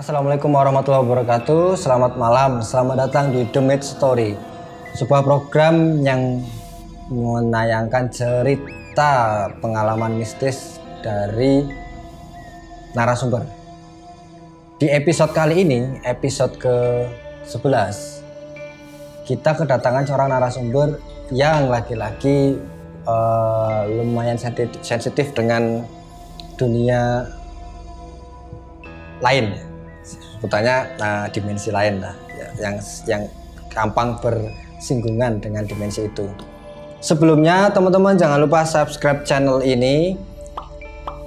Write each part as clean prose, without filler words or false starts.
Assalamualaikum warahmatullahi wabarakatuh. Selamat malam, selamat datang di The Mid Story, sebuah program yang menayangkan cerita pengalaman mistis dari narasumber. Di episode kali ini, episode ke-11, kita kedatangan seorang narasumber yang laki-laki lumayan sensitif dengan dunia lain, sebutannya dimensi lain lah, yang gampang bersinggungan dengan dimensi itu. Sebelumnya teman-teman jangan lupa subscribe channel ini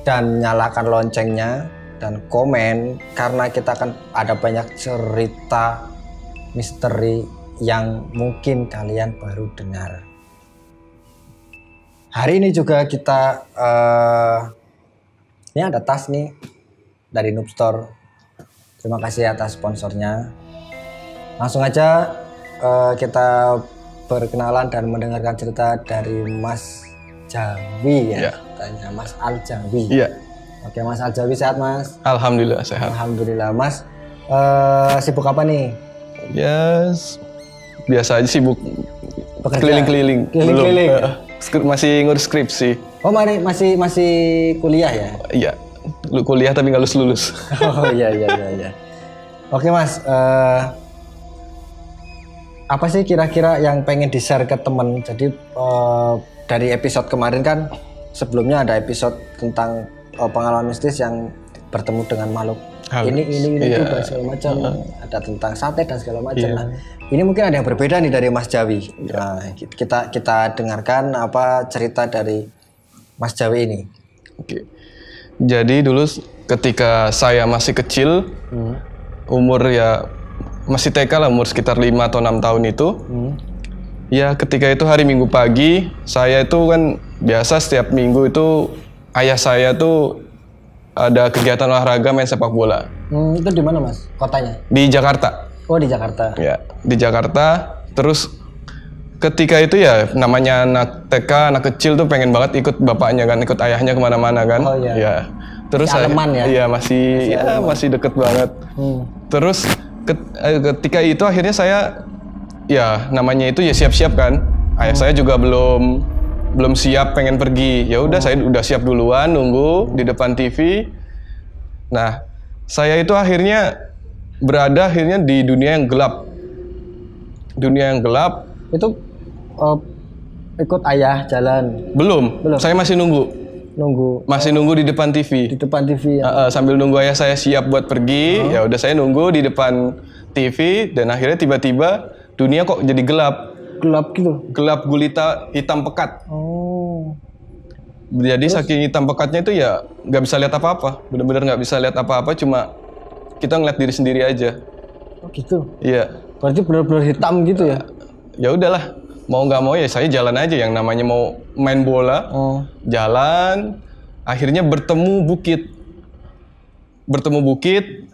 dan nyalakan loncengnya dan komen, karena kita akan ada banyak cerita misteri yang mungkin kalian baru dengar. Hari ini juga kita ini ada tas nih dari Noob Store. Terima kasih atas sponsornya. Langsung aja kita berkenalan dan mendengarkan cerita dari Mas Jawi ya. Tanya Mas Al Jawi. Iya. Oke, Mas Al Jawi, sehat Mas? Alhamdulillah sehat. Alhamdulillah. Mas sibuk apa nih? Yes, biasa aja sibuk. Keliling-keliling. Keliling-keliling. Masih ngurus skripsi. Oh, masih kuliah ya? Iya. Kuliah tapi nggak lulus. Oh iya. Oke Mas, apa sih kira-kira yang pengen di-share ke temen? Jadi dari episode kemarin kan sebelumnya ada episode tentang pengalaman mistis yang bertemu dengan makhluk ini itu dan segala macam. Ada tentang sate dan segala macam. Nah, ini mungkin ada yang berbeda nih dari Mas Jawi. Nah, kita dengarkan apa cerita dari Mas Jawi ini. Oke. Jadi dulu ketika saya masih kecil, umur ya masih TK lah, umur sekitar 5 atau 6 tahun itu, ya ketika itu hari Minggu pagi, saya itu kan biasa setiap minggu itu ayah saya tuh ada kegiatan olahraga main sepak bola. Itu di mana Mas? Kotanya? Di Jakarta. Oh di Jakarta. Ya, di Jakarta. Terus ketika itu ya namanya anak TK, anak kecil tuh pengen banget ikut bapaknya kan, ikut ayahnya kemana-mana kan. Oh iya. Ya. Terus saya, ya? Iya masih deket banget. Terus ketika itu akhirnya saya ya namanya itu ya siap-siap kan. Ayah saya juga belum siap pengen pergi. Ya udah saya udah siap duluan nunggu di depan TV. Nah, saya itu akhirnya berada di dunia yang gelap. Dunia yang gelap. Itu ikut ayah jalan? Belum. Saya masih masih nunggu di depan TV. Di depan TV ya. Sambil nunggu ayah saya siap buat pergi. Ya udah saya nunggu di depan TV dan akhirnya tiba-tiba dunia kok jadi gelap. Gelap gitu. Gelap gulita, hitam pekat. Oh. Jadi saking hitam pekatnya itu ya nggak bisa lihat apa-apa. Benar-benar nggak bisa lihat apa-apa, cuma kita ngeliat diri sendiri aja. Oh gitu. Iya. Berarti benar-benar hitam gitu ya? Ya udahlah, mau nggak mau ya saya jalan aja, yang namanya mau main bola. Jalan, akhirnya bertemu bukit,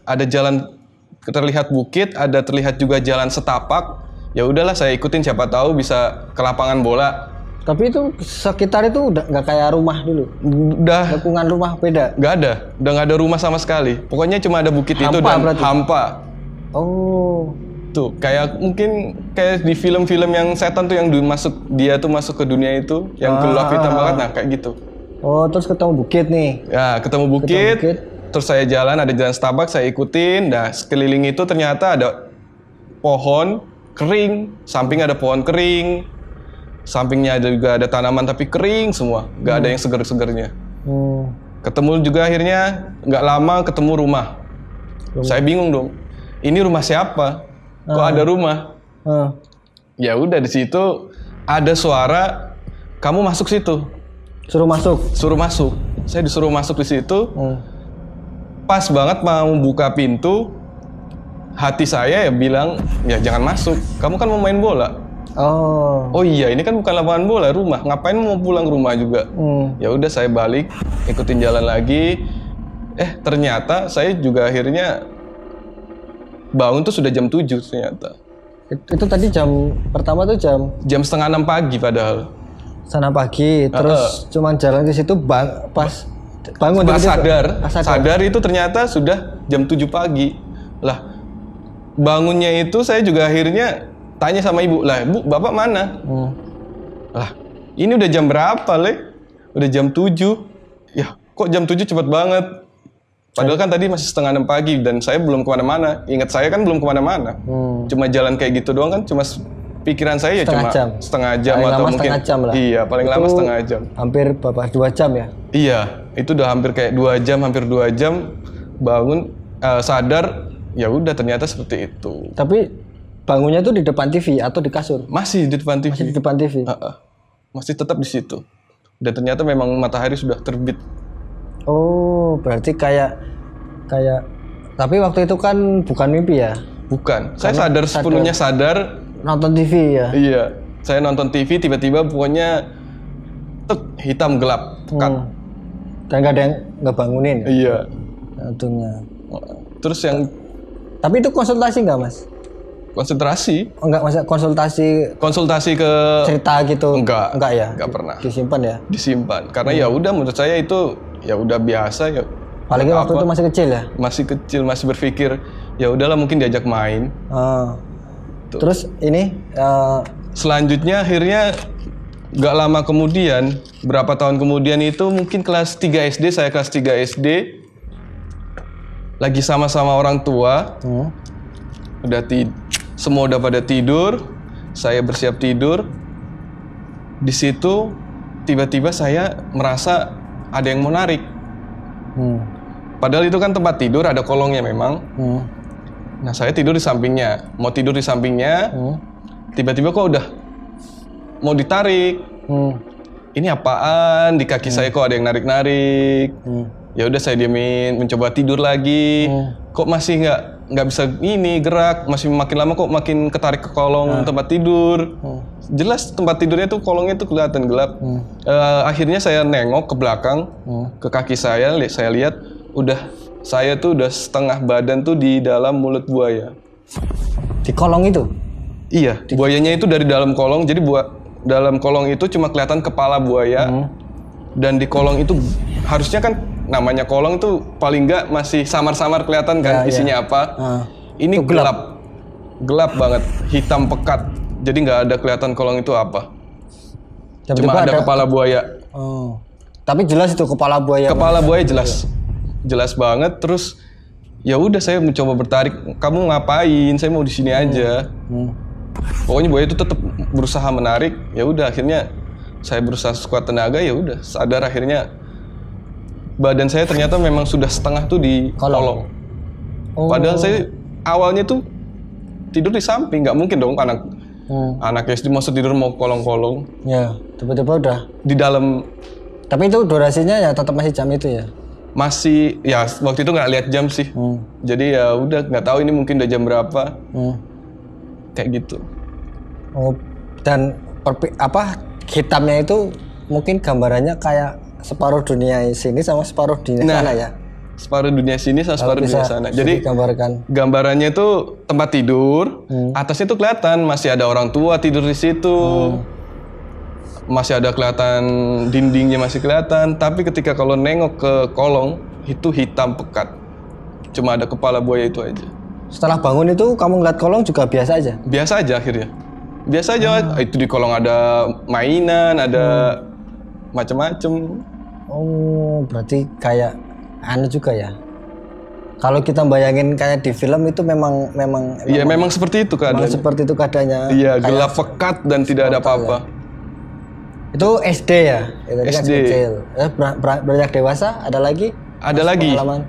ada jalan terlihat bukit, ada terlihat juga jalan setapak. Ya udahlah saya ikutin, siapa tahu bisa ke lapangan bola. Tapi itu sekitar itu udah nggak kayak rumah dulu? Udah. Lingkungan rumah beda? Nggak ada, udah nggak ada rumah sama sekali. Pokoknya cuma ada bukit itu dan berarti hampa. Oh. Tuh, mungkin kayak di film-film yang setan tuh yang dia tuh masuk ke dunia itu yang gelap hitam banget, nah kayak gitu. Oh, terus ketemu bukit nih. Ya, ketemu bukit. Terus saya jalan, ada jalan setapak, saya ikutin. Nah, sekeliling itu ternyata ada pohon kering, samping ada pohon kering. Sampingnya juga ada tanaman tapi kering semua, nggak ada yang seger-segernya. Ketemu juga akhirnya nggak lama ketemu rumah. Saya bingung dong. Ini rumah siapa? Kok ada rumah? Ya udah di situ ada suara, kamu masuk situ. Suruh masuk. Saya disuruh masuk di situ. Pas banget mau buka pintu, hati saya ya bilang, ya jangan masuk. Kamu kan mau main bola. Oh iya, ini kan bukan lapangan bola, rumah. Ngapain mau pulang ke rumah juga? Ya udah saya balik, ikutin jalan lagi. Ternyata saya juga akhirnya bangun tuh sudah jam 7 ternyata. Itu tadi jam pertama tuh jam 5:30 pagi padahal. Sana pagi, terus cuman jalan ke situ pas bangun. Pas sadar itu ternyata sudah jam 7 pagi. Lah, bangunnya itu saya juga akhirnya tanya sama ibu, lah bu, bapak mana? Lah, ini udah jam berapa, Le? Udah jam 7. Ya, kok jam 7 cepet banget? Padahal kan tadi masih setengah 6 pagi dan saya belum kemana-mana. Ingat saya kan belum kemana-mana. Cuma jalan kayak gitu doang kan, cuma pikiran saya ya Setengah cuma jam. setengah jam Paling atau lama mungkin setengah jam lah. Iya, paling lama Itu setengah jam. Hampir berapa? 2 jam ya? Iya, itu udah hampir kayak 2 jam, hampir 2 jam bangun sadar, ya udah ternyata seperti itu. Tapi bangunnya tuh di depan TV atau di kasur? Masih di depan TV. Masih di depan TV. Masih tetap di situ. Dan ternyata memang matahari sudah terbit. Oh, berarti kayak tapi waktu itu kan bukan mimpi ya? Bukan. Saya sadar sepenuhnya sadar. Nonton TV ya? Iya. Saya nonton TV tiba-tiba pokoknya hitam gelap, pekat. Dan gak ada yang ngebangunin ya? Iya. Untungnya. Terus yang Tapi itu konsultasi nggak mas? konsentrasi, Enggak, masa konsultasi ke cerita gitu? Enggak ya? enggak pernah. Disimpan ya? Disimpan. Karena ya udah menurut saya itu ya udah biasa ya. Paling waktu itu masih kecil ya? Masih kecil, masih berpikir ya udahlah mungkin diajak main. Terus ini Selanjutnya akhirnya gak lama kemudian, berapa tahun kemudian itu mungkin kelas 3 SD, saya kelas 3 SD lagi sama-sama orang tua. Udah semua udah pada tidur, saya bersiap tidur. Di situ tiba-tiba saya merasa ada yang mau narik. Padahal itu kan tempat tidur, ada kolongnya memang. Nah saya tidur di sampingnya, mau tidur di sampingnya. Tiba-tiba kok udah mau ditarik. Ini apaan? Di kaki saya kok ada yang narik-narik. Ya udah saya diemin, mencoba tidur lagi. Kok masih nggak bisa ini gerak, masih makin lama kok makin ketarik ke kolong tempat tidur. Jelas tempat tidurnya tuh kolongnya tuh kelihatan gelap. Akhirnya saya nengok ke belakang, ke kaki saya lihat saya tuh udah setengah badan tuh di dalam mulut buaya. Di kolong itu? Iya, buayanya itu dari dalam kolong, jadi dalam kolong itu cuma kelihatan kepala buaya. Dan di kolong itu harusnya kan namanya kolong itu paling nggak masih samar-samar kelihatan kan isinya apa. Ini itu gelap banget, hitam pekat. Jadi nggak ada kelihatan kolong itu apa. Cuma ada kepala buaya. Tapi jelas itu kepala buaya. Kepala buaya jelas banget. Terus ya udah saya mencoba bertarik. Kamu ngapain? Saya mau di sini aja. Pokoknya buaya itu tetap berusaha menarik. Ya udah akhirnya saya berusaha sekuat tenaga, ya udah sadar akhirnya badan saya ternyata memang sudah setengah tuh di kolong. Padahal saya awalnya tuh tidur di samping, nggak mungkin dong anak SD maksud tidur mau kolong-kolong. Ya, tiba-tiba udah di dalam. Tapi itu durasinya ya tetap masih jam itu ya? Masih, ya waktu itu nggak lihat jam sih. Jadi ya udah nggak tahu ini mungkin udah jam berapa. Kayak gitu. Dan hitamnya itu mungkin gambarannya kayak separuh dunia sini sama separuh dunia sana ya? Separuh dunia sini sama separuh dunia sana. Jadi gambarannya itu tempat tidur, atasnya tuh kelihatan masih ada orang tua tidur di situ. Masih ada kelihatan dindingnya masih kelihatan, tapi ketika kalau nengok ke kolong itu hitam pekat. Cuma ada kepala buaya itu aja. Setelah bangun itu kamu ngeliat kolong juga biasa aja? Biasa aja akhirnya. Biasa aja, itu di kolong ada mainan, ada macem-macem. Berarti kayak juga ya. Kalau kita bayangin kayak di film itu memang iya, memang seperti itu keadaannya. Memang seperti itu keadaannya. Iya, gelap pekat dan tidak ada apa-apa. Ya. Itu SD ya? Itu SD. Kan beranjak dewasa ada lagi? Ada lagi. Pengalaman?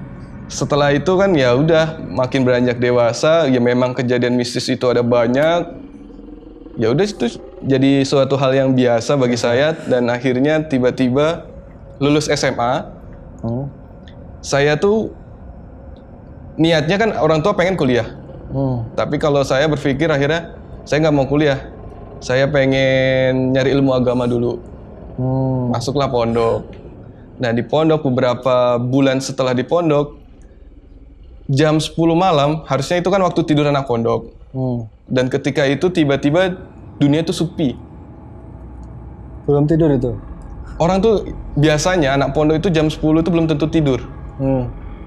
Setelah itu kan ya udah makin beranjak dewasa, ya memang kejadian mistis itu ada banyak. Ya udah itu jadi suatu hal yang biasa bagi saya dan akhirnya tiba-tiba lulus SMA. Saya tuh niatnya kan orang tua pengen kuliah. Tapi kalau saya berpikir akhirnya saya nggak mau kuliah. Saya pengen nyari ilmu agama dulu. Masuklah pondok. Nah di pondok beberapa bulan setelah di pondok, jam 10 malam, harusnya itu kan waktu tidur anak pondok. Dan ketika itu tiba-tiba dunia itu sepi. Belum tidur itu? Orang tuh biasanya anak pondok itu jam 10 itu belum tentu tidur.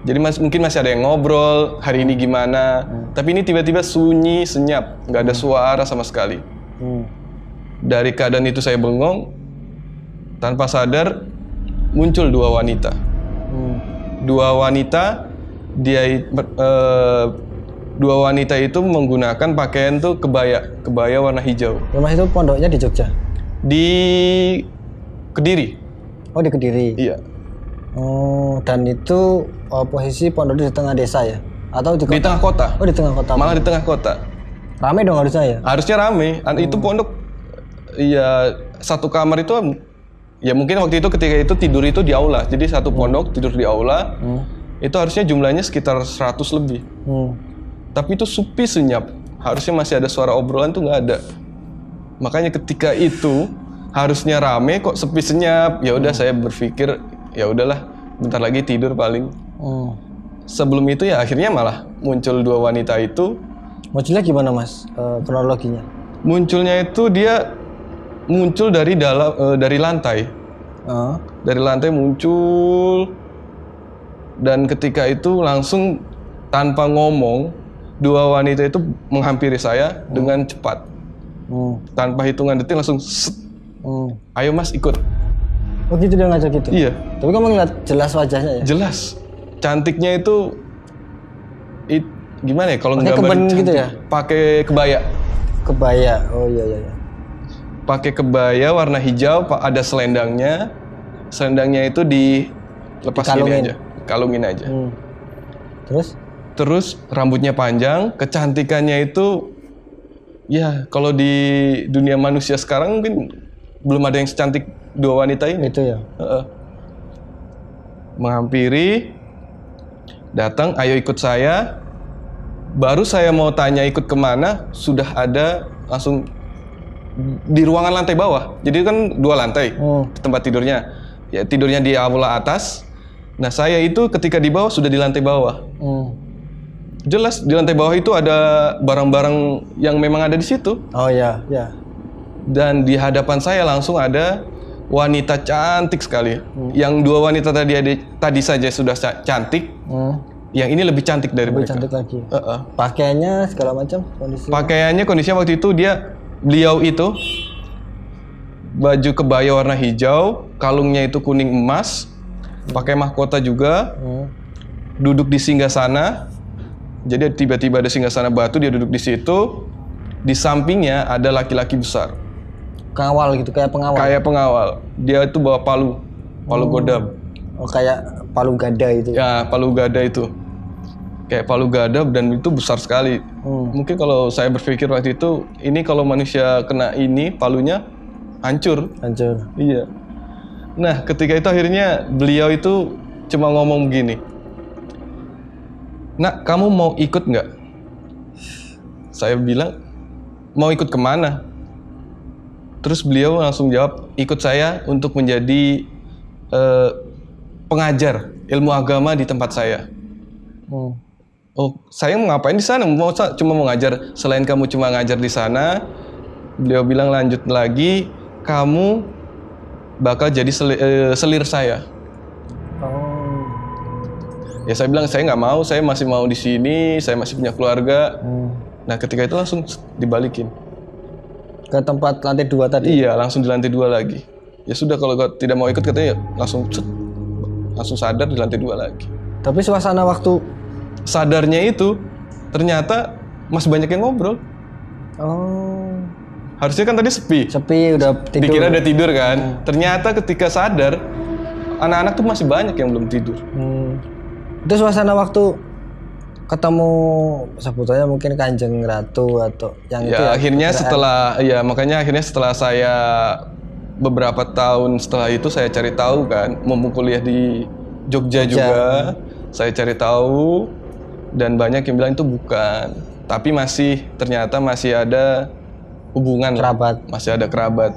Jadi mungkin masih ada yang ngobrol, hari ini gimana. Tapi ini tiba-tiba sunyi, senyap, nggak ada suara sama sekali. Dari keadaan itu saya bengong, tanpa sadar muncul dua wanita. Dua wanita, dua wanita itu menggunakan pakaian tuh kebaya warna hijau. Rumah itu pondoknya di Jogja? Di Kediri. Oh, di Kediri. Iya. Oh, dan itu posisi pondok di tengah desa ya? Atau di kota? Di tengah kota. Oh, di tengah kota. Malah di tengah kota. Rame dong harusnya ya? Harusnya rame. Itu pondok, ya satu kamar itu, ya mungkin waktu itu ketika itu tidur itu di aula. Jadi satu pondok tidur di aula. Itu harusnya jumlahnya sekitar 100 lebih. Tapi itu sepi senyap. Harusnya masih ada suara obrolan tuh nggak ada. Makanya ketika itu harusnya rame kok sepi senyap. Ya udah saya berpikir ya udahlah, bentar lagi tidur paling. Sebelum itu ya akhirnya malah muncul dua wanita itu. Munculnya gimana Mas? Kronologinya? Munculnya itu dia muncul dari dari lantai. Dari lantai muncul, dan ketika itu langsung tanpa ngomong dua wanita itu menghampiri saya dengan cepat. Tanpa hitungan detik langsung set. Ayo Mas ikut. Oh gitu, dia ngajak gitu? Iya. Tapi kamu ngeliat jelas wajahnya ya? Jelas. Cantiknya itu gimana ya kalau nggambarin gitu ya? Pakai kebaya. Kebaya. Oh iya. Pakai kebaya warna hijau, ada selendangnya. Selendangnya itu dilepas gini aja. Kalungin aja. Terus rambutnya panjang, kecantikannya itu ya kalau di dunia manusia sekarang mungkin belum ada yang secantik dua wanita ini. Itu ya. Menghampiri, datang, ayo ikut saya. Baru saya mau tanya ikut kemana, sudah ada langsung di ruangan lantai bawah. Jadi kan 2 lantai tempat tidurnya. Ya tidurnya di aula atas. Nah saya itu ketika di bawah sudah di lantai bawah. Jelas di lantai bawah itu ada barang-barang yang memang ada di situ. Oh ya. Dan di hadapan saya langsung ada wanita cantik sekali. Yang 2 wanita tadi saja sudah cantik. Yang ini lebih cantik dari mereka. Lebih cantik lagi. Pakaiannya segala macam kondisi. Pakaiannya kondisinya waktu itu beliau itu baju kebaya warna hijau, kalungnya itu kuning emas, pakai mahkota juga, duduk di singgasana. Jadi tiba-tiba ada singgasana batu, dia duduk di situ. Di sampingnya ada laki-laki besar. Pengawal gitu, kayak pengawal. Kayak pengawal. Dia itu bawa palu godam. Oh kayak palu gada itu. Ya, palu gada itu. Kayak palu gada dan itu besar sekali. Mungkin kalau saya berpikir waktu itu, ini kalau manusia kena ini palunya hancur. Iya. Nah, ketika itu akhirnya beliau itu cuma ngomong begini. Nak, kamu mau ikut nggak? Saya bilang, mau ikut kemana? Terus beliau langsung jawab, ikut saya untuk menjadi pengajar ilmu agama di tempat saya. Oh, saya mau ngapain di sana? Cuma mau ngajar. Selain kamu cuma ngajar di sana, beliau bilang lanjut lagi, kamu bakal jadi selir saya. Ya saya bilang saya nggak mau, saya masih mau di sini, saya masih punya keluarga. Nah ketika itu langsung dibalikin ke tempat lantai 2 tadi. Iya, langsung di lantai 2 lagi. Ya sudah kalau tidak mau ikut katanya langsung sadar di lantai 2 lagi. Tapi suasana waktu sadarnya itu ternyata masih banyak yang ngobrol. Harusnya kan tadi sepi, udah tidur. Dikira udah tidur kan. Ternyata ketika sadar, anak-anak tuh masih banyak yang belum tidur. Itu suasana waktu ketemu sebutannya mungkin Kanjeng Ratu atau yang ya, itu akhirnya makanya akhirnya setelah saya beberapa tahun setelah itu saya cari tahu kan, mau kuliah di Jogja juga. Saya cari tahu dan banyak yang bilang itu bukan, tapi ternyata masih ada hubungan, masih ada kerabat.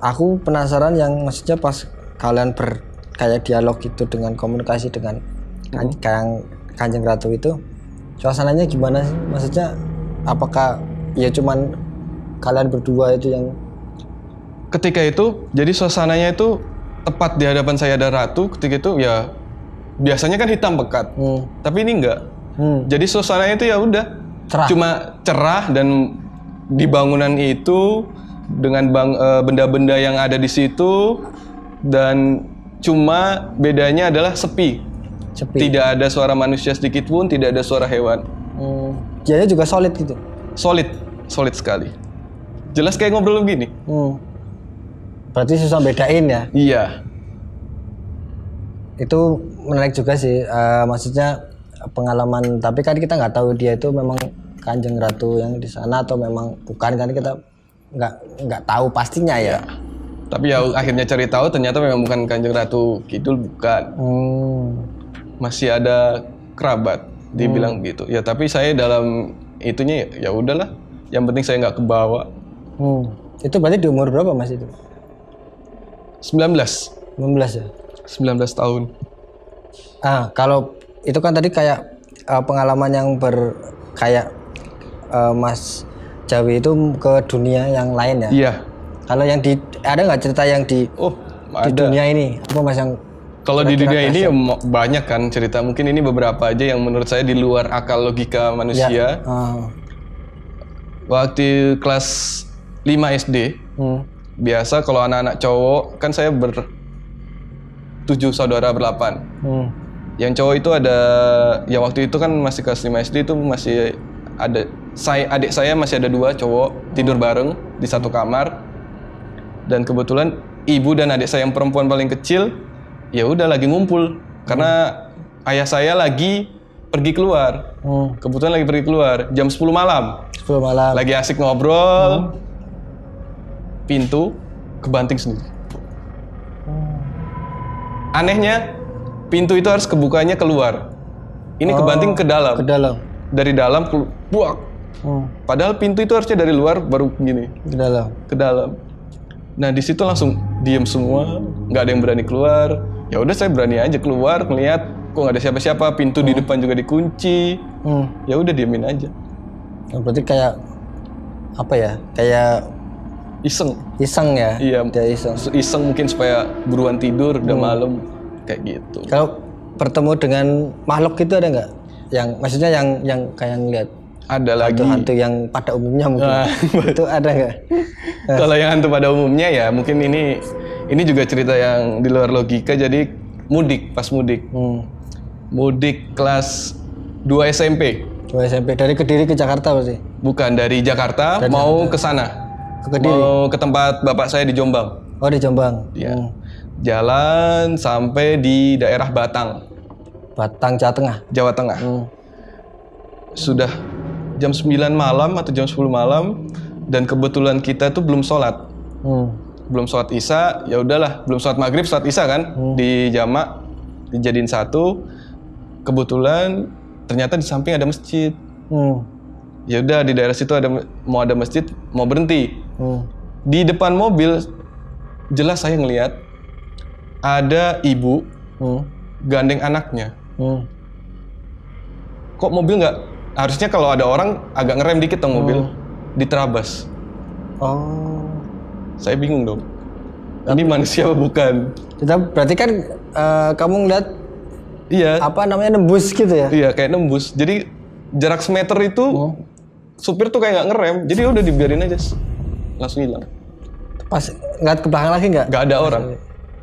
Aku penasaran yang maksudnya pas kalian kayak dialog itu dengan komunikasi dengan Kanjeng Ratu itu, suasananya gimana sih? Maksudnya apakah ya cuman kalian berdua itu yang ketika itu, jadi suasananya itu tepat di hadapan saya ada Ratu. Ketika itu ya Biasanya kan hitam pekat, tapi ini enggak. Jadi suasananya itu ya udah Cerah. cuma cerah, dan di bangunan itu dengan benda-benda yang ada di situ, dan cuma bedanya adalah sepi. Tidak ada suara manusia sedikit pun, tidak ada suara hewan. Dianya juga solid gitu. Solid sekali. Jelas kayak ngobrol begini. Berarti susah bedain ya. Iya. Itu menarik juga sih. Maksudnya pengalaman. Tapi kan kita nggak tahu dia itu memang Kanjeng Ratu yang di sana atau memang bukan, kan kita nggak tahu pastinya ya. Tapi ya akhirnya cari tahu ternyata memang bukan Kanjeng Ratu Kidul, bukan. Masih ada kerabat, dibilang gitu. Ya tapi saya dalam itunya ya udahlah. Yang penting saya nggak kebawa. Itu berarti di umur berapa Mas itu? 19 ya. 19 tahun. Kalau itu kan tadi kayak pengalaman yang kayak Mas Jawi itu ke dunia yang lain ya. Iya. Kalau yang ada nggak cerita yang di dunia ini? Apa Mas yang kalau di dunia ini banyak kan cerita. Mungkin ini beberapa aja yang menurut saya di luar akal logika manusia. Waktu kelas 5 SD, biasa kalau anak-anak cowok, kan saya 7 saudara ber-8. Yang cowok itu ada, ya waktu itu kan masih kelas 5 SD itu masih ada, adik saya masih ada 2 cowok, tidur bareng di satu kamar. Dan kebetulan ibu dan adik saya yang perempuan paling kecil, ya udah lagi ngumpul. Karena ayah saya lagi pergi keluar. Kebetulan lagi pergi keluar, jam 10 malam. 10 malam. Lagi asik ngobrol, pintu kebanting sendiri. Anehnya, pintu itu harus kebukanya keluar. Ini kebanting ke dalam. Ke dalam. Dari dalam buak. Padahal pintu itu harusnya dari luar baru gini. Ke dalam. Ke dalam. Nah di situ langsung diem semua, nggak ada yang berani keluar. Ya udah saya berani aja keluar, ngeliat kok nggak ada siapa-siapa, pintu di depan juga dikunci. Ya udah diemin aja. Berarti kayak apa ya? Kayak iseng ya? Iya. Dia iseng. Iseng mungkin supaya buruan tidur, udah malam kayak gitu. Kalau bertemu dengan makhluk itu ada nggak? Yang maksudnya yang kayak ngeliat ada lagi hantu-hantu yang pada umumnya mungkin. Itu ada nggak? Kalau yang hantu pada umumnya ya mungkin ini juga cerita yang di luar logika. Jadi pas mudik. Mudik kelas 2 SMP. 2 SMP dari Kediri ke Jakarta pasti? Bukan, dari Jakarta mau ke sana. Ke Kediri? Mau ke tempat bapak saya di Jombang. Oh, di Jombang. Iya. Jalan sampai di daerah Batang. Batang, Jawa Tengah. Jawa Tengah. Sudah jam 9 malam atau jam 10 malam, dan kebetulan kita tuh belum sholat. Belum sholat Isya, ya udahlah, belum sholat Maghrib, sholat Isya kan, di jamak, dijadiin satu. Kebetulan ternyata di samping ada masjid. Ya udah, di daerah situ ada masjid, mau berhenti. Di depan mobil jelas saya ngelihat ada ibu gandeng anaknya. Kok mobil nggak? Harusnya kalau ada orang agak ngerem dikit dong mobil, diterabas. Saya bingung dong. Ini manusia apa bukan? Berarti kan kamu ngeliat apa namanya, nembus gitu ya? Iya, kayak nembus. Jadi jarak semeter itu supir tuh kayak nggak ngerem. Jadi udah dibiarin aja, langsung hilang. Pas ngeliat ke belakang lagi nggak? Nggak ada orang.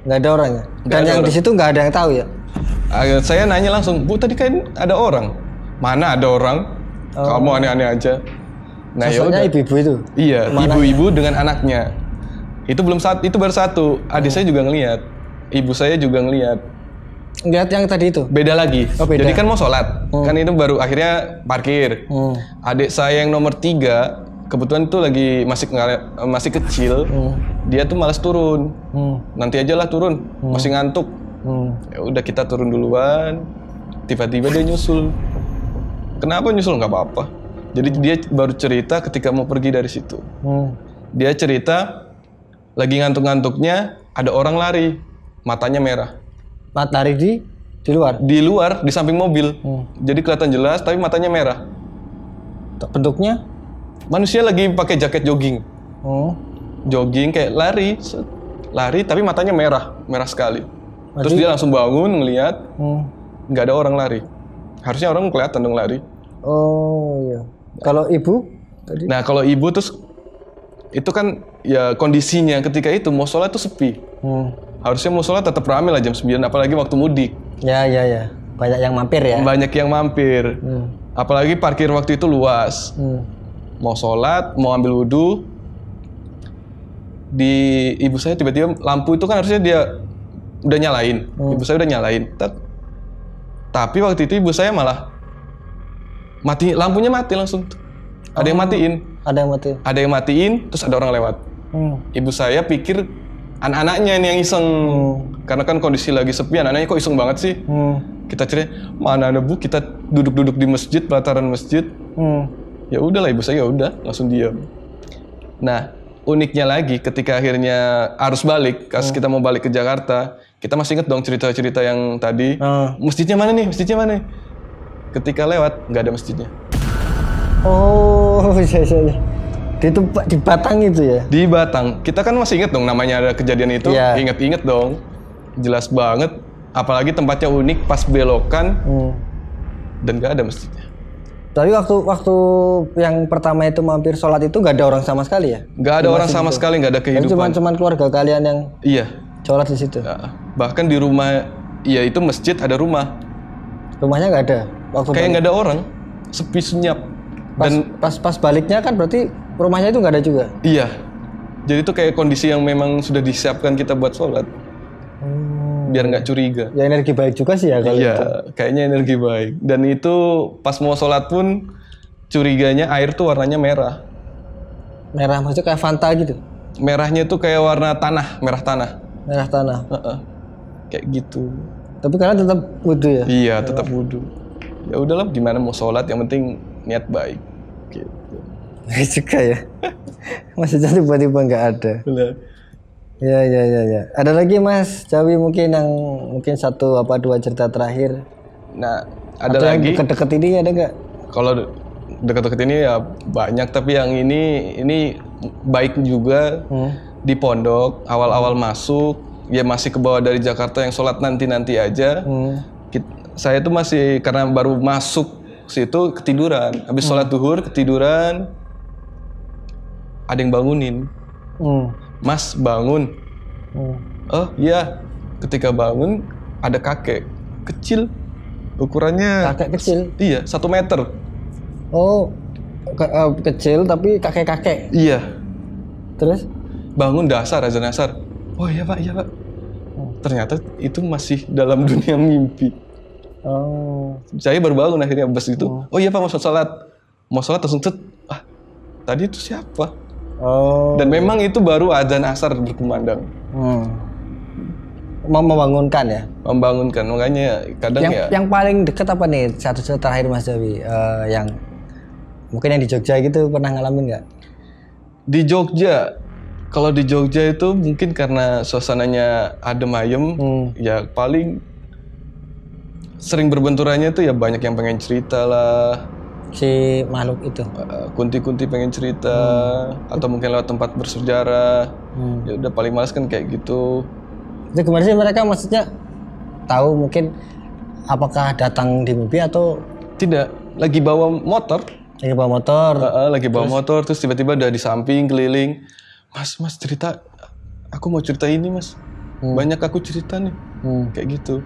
Nggak ada orang ya? Dan yang di situ nggak ada yang tahu ya? Saya nanya langsung, Bu tadi kan ada orang. Mana ada orang? Kamu aneh-aneh aja. Nah, sosoknya ibu-ibu itu? Iya, ibu-ibu dengan anaknya. Itu baru satu. Adik saya juga ngelihat. Ibu saya juga ngelihat. Ngelihat yang tadi itu? Beda lagi? Oh, beda. Jadi kan mau sholat. Kan itu baru akhirnya parkir. Adik saya yang nomor 3, kebetulan itu lagi masih kecil. Dia tuh malas turun. Nanti aja lah turun, masih ngantuk. Ya udah, kita turun duluan. Tiba-tiba dia nyusul. Kenapa nyusul? Nggak apa-apa. Jadi dia baru cerita ketika mau pergi dari situ. Dia cerita lagi ngantuk-ngantuknya ada orang lari, matanya merah. Lari di luar? Di luar, di samping mobil. Jadi kelihatan jelas, tapi matanya merah. Bentuknya? Manusia lagi pakai jaket jogging. Jogging kayak lari tapi matanya merah sekali. Terus dia langsung bangun ngelihat, nggak ada orang lari. Harusnya orang kelihatan dong lari. Oh iya. Kalau ibu tadi? Nah kalau ibu terus itu kan ya kondisinya ketika itu musola tuh sepi. Harusnya musola tetap ramai lah jam 9, apalagi waktu mudik. Ya. Banyak yang mampir ya. Banyak yang mampir. Apalagi parkir waktu itu luas. Mau sholat, mau ambil wudhu, di ibu saya tiba-tiba lampu itu kan harusnya dia udah nyalain. Ibu saya udah nyalain. Tapi waktu itu ibu saya malah mati, lampunya mati langsung. Ada yang matiin. Ada yang matiin, terus ada orang lewat. Ibu saya pikir anak-anaknya ini yang iseng. Karena kan kondisi lagi sepi, anak-anaknya kok iseng banget sih. Kita cerita, mana ada bu, kita duduk-duduk di masjid, pelataran masjid. Ya udahlah, ibu saya ya udah langsung diam. Nah, uniknya lagi ketika akhirnya arus balik, pas kita mau balik ke Jakarta, kita masih inget dong cerita-cerita yang tadi. Masjidnya mana nih? Masjidnya mana? Ketika lewat, nggak ada masjidnya. Oh, iya. Di Batang itu ya? Di Batang. Kita kan masih inget dong namanya ada kejadian itu. Iya. Inget-inget dong. Jelas banget. Apalagi tempatnya unik, pas belokan, dan nggak ada masjidnya. Tapi waktu yang pertama itu mampir sholat itu nggak ada orang sama sekali ya? Nggak ada orang sama sekali, nggak ada kehidupan. Cuman keluarga kalian yang sholat di situ? Ya, bahkan di rumah, ya itu masjid ada rumah. Rumahnya nggak ada? Kayak nggak ada orang, sepi senyap. Pas baliknya kan berarti rumahnya itu nggak ada juga? Iya, jadi itu kayak kondisi yang memang sudah disiapkan kita buat sholat. Biar nggak curiga. Ya energi baik juga sih ya kalau itu. Iya, kayaknya energi baik. Dan itu pas mau sholat pun curiganya air tuh warnanya merah. Merah maksudnya kayak Fanta gitu? Merahnya tuh kayak warna tanah, merah tanah. Merah tanah? Kayak gitu. Tapi kalian tetap wudhu ya? Iya, tetap wudhu. Ya udahlah, gimana mau sholat, yang penting niat baik. Gitu. Juga ya? Maksudnya tiba-tiba nggak ada? Benar. Ya. Ada lagi Mas Jawi mungkin yang satu apa dua cerita terakhir. Nah, ada atau lagi. Yang deket-deket ini ada nggak? Kalau deket-deket ini ya banyak, tapi yang ini baik juga. Di pondok awal-awal masuk, ya masih ke bawah dari Jakarta yang sholat nanti aja. Saya tuh masih karena baru masuk situ ketiduran. Habis sholat duhur ketiduran. Ada yang bangunin. Mas bangun. Oh iya. Ketika bangun ada kakek kecil, ukurannya. Kakek kecil? Iya, 1 meter. Oh, kecil tapi kakek-kakek. Iya. Terus? Bangun azan asar. Oh iya pak. Ternyata itu masih dalam dunia mimpi. Oh. Saya baru bangun akhirnya bus itu. Oh iya pak, mau sholat langsung cet. Tadi itu siapa? Oh. Dan memang itu baru azan asar berkumandang. Membangunkan ya? Membangunkan, makanya kadang Yang paling dekat apa nih? Satu terakhir Mas Jawi, yang mungkin yang di Jogja gitu pernah ngalamin nggak? Di Jogja, kalau di Jogja itu mungkin karena suasananya adem ayem, ya paling sering berbenturannya tuh ya banyak yang pengen cerita lah. Si makhluk itu? Kunti-kunti pengen cerita, atau mungkin lewat tempat bersejarah. Ya udah paling males kan kayak gitu. Itu gimana sih mereka maksudnya tahu mungkin apakah datang di mimpi atau tidak? Lagi bawa motor. Lagi bawa motor, terus tiba-tiba udah di samping keliling. Mas cerita, aku mau cerita ini mas. Banyak aku cerita nih, kayak gitu.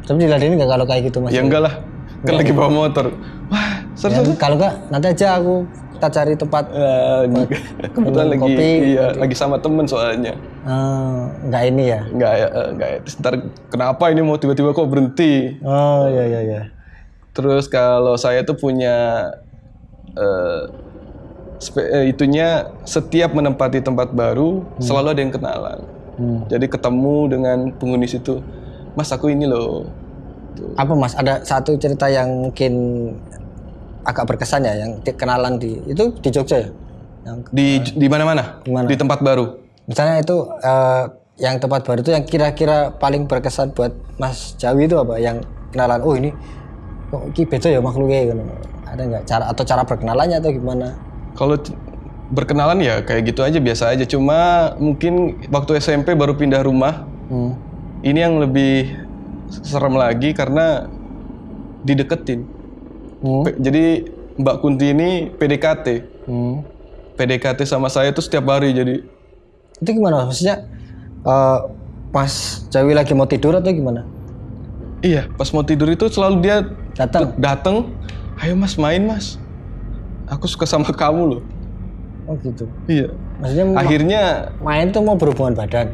Tapi diladenin nggak kalau kayak gitu mas? Ya enggak lah, kan lagi bawa motor. Wah, seru. Kalau nggak nanti aja kita cari tempat. Kebetulan lagi sama temen soalnya. Nggak ini ya? Nggak ya. Ntar kenapa ini mau tiba-tiba kok berhenti? Oh iya. Terus kalau saya tuh punya itunya setiap menempati tempat baru selalu ada yang kenalan. Jadi ketemu dengan penghuni situ, mas aku ini loh. Apa mas? Ada satu cerita yang mungkin agak berkesan ya, yang kenalan di Jogja ya? Di mana-mana? Di tempat baru. Misalnya itu yang tempat baru itu yang kira-kira paling berkesan buat Mas Jawi itu apa? Yang kenalan, oh ini kok beda ya makhluknya gitu. Ada nggak cara berkenalannya atau gimana? Kalau berkenalan ya kayak gitu aja, biasa aja. Cuma mungkin waktu SMP baru pindah rumah. Ini yang lebih serem lagi karena dideketin. Jadi Mbak Kunti ini PDKT. PDKT sama saya tuh setiap hari jadi. Itu gimana? Maksudnya pas Jawi lagi mau tidur atau gimana? Iya, pas mau tidur itu selalu dia datang. Ayo mas, main mas. Aku suka sama kamu loh. Oh gitu. Iya. Maksudnya akhirnya main tuh mau berhubungan badan.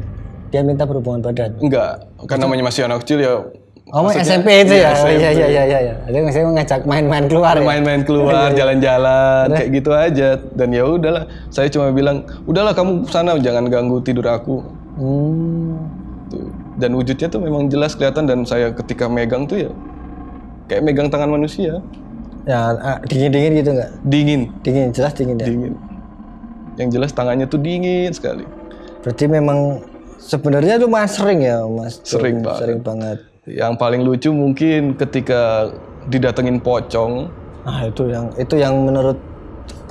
Dia minta berhubungan badan. Enggak, kan namanya masih anak kecil ya. Oh, SMP itu ya? Iya. Ada saya ngajak main-main keluar. Main-main keluar, jalan-jalan, kayak gitu aja. Dan ya udahlah, saya cuma bilang, udahlah kamu sana, jangan ganggu tidur aku. Tuh. Dan wujudnya tuh memang jelas kelihatan, dan saya ketika megang tuh ya kayak megang tangan manusia. Ya, dingin-dingin gitu nggak? Dingin, jelas dingin ya? Dingin. Yang jelas tangannya tuh dingin sekali. Berarti memang sebenarnya tuh mas sering ya mas? Sering banget. Sering banget. Yang paling lucu mungkin ketika didatengin pocong. Ah itu yang menurut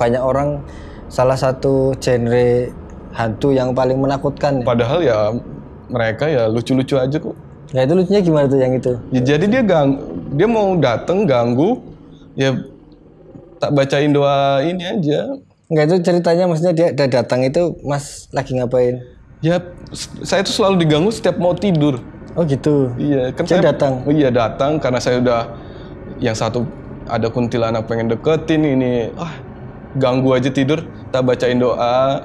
banyak orang salah satu genre hantu yang paling menakutkan. Padahal ya mereka ya lucu-lucu aja kok. Ya itu lucunya gimana tuh yang itu? Ya, jadi dia mau dateng ganggu, ya tak bacain doa ini aja. Enggak, itu ceritanya maksudnya dia datang itu mas lagi ngapain? Ya saya tuh selalu diganggu setiap mau tidur. Oh gitu. Iya, kan saya datang. Oh iya datang karena saya udah yang satu ada kuntilanak pengen deketin ini. Ganggu aja tidur, tak bacain doa.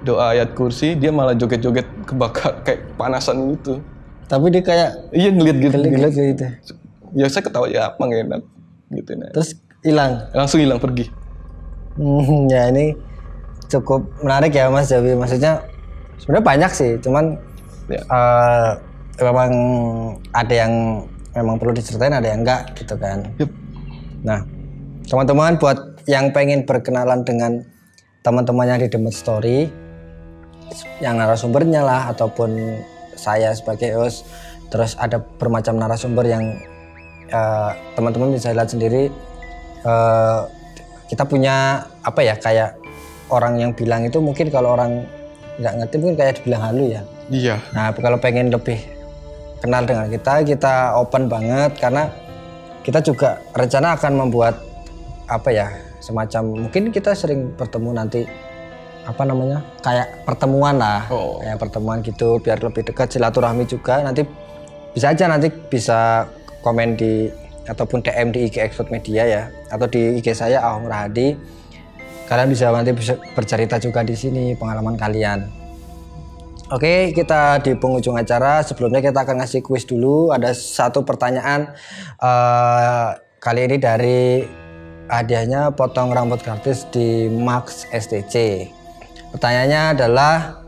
Doa ayat kursi, dia malah joget-joget kebakar kayak panasan gitu. Tapi dia kayak ngeliat gitu. Ya saya ketawa ya apa nggak enak gitu. Terus hilang. Langsung hilang pergi. Ya ini cukup menarik ya Mas Jawi. Maksudnya sebenarnya banyak sih, cuman ya. Memang ada yang memang perlu diceritain, ada yang enggak gitu kan. Yep. Nah, teman-teman buat yang pengen berkenalan dengan teman-temannya di Demet Story, yang narasumbernya lah ataupun saya sebagai host, terus ada bermacam narasumber yang teman-teman bisa lihat sendiri. Kita punya apa ya, kayak orang yang bilang itu mungkin kalau orang nggak ngerti mungkin kayak dibilang halu ya. Iya. Nah kalau pengen lebih kenal dengan kita open banget, karena kita juga rencana akan membuat apa ya, semacam mungkin kita sering bertemu nanti apa namanya, kayak pertemuan lah, kayak pertemuan gitu biar lebih dekat, silaturahmi juga. Nanti bisa aja nanti bisa komen di ataupun DM di IG Expert Media ya, atau di IG saya Ahong Rahadi. Kalian bisa nanti bisa bercerita juga di sini pengalaman kalian. Oke, kita di penghujung acara. Sebelumnya kita akan ngasih kuis dulu. Ada satu pertanyaan kali ini dari hadiahnya potong rambut gratis di Max STC. Pertanyaannya adalah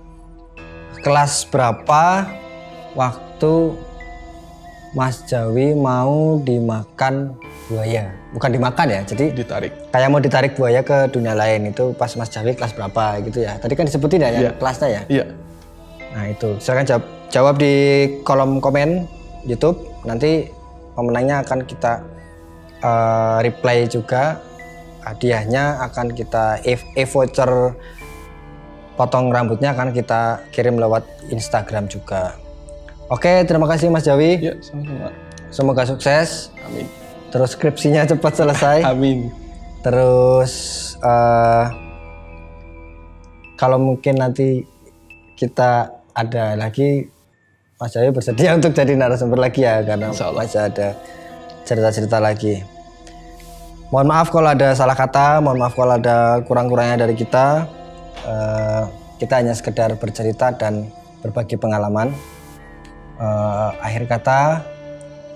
kelas berapa waktu Mas Jawi mau dimakan buaya? Bukan dimakan ya, jadi ditarik. Kayak mau ditarik buaya ke dunia lain. Itu pas Mas Jawi kelas berapa gitu ya? Tadi kan disebutin ya, yang kelasnya ya? Iya. Nah itu, silakan jawab di kolom komen YouTube. Nanti pemenangnya akan kita reply juga. Hadiahnya akan kita voucher potong rambutnya akan kita kirim lewat Instagram juga. Oke, terima kasih Mas Jawi. Ya, sama-sama. Semoga sukses. Amin. Terus skripsinya cepat selesai. Amin. Terus kalau mungkin nanti kita ada lagi, Mas Jawi bersedia untuk jadi narasumber lagi ya, karena masih ada cerita-cerita lagi. Mohon maaf kalau ada salah kata, mohon maaf kalau ada kurang-kurangnya dari kita. Kita hanya sekedar bercerita dan berbagi pengalaman. Akhir kata,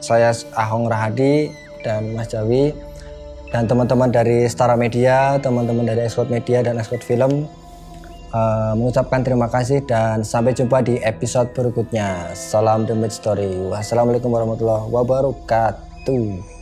saya Ahong Rahadi dan Mas Jawi dan teman-teman dari Stara Media, teman-teman dari Expert Media dan Expert Film mengucapkan terima kasih dan sampai jumpa di episode berikutnya. Salam Demet Story. Wassalamualaikum warahmatullahi wabarakatuh.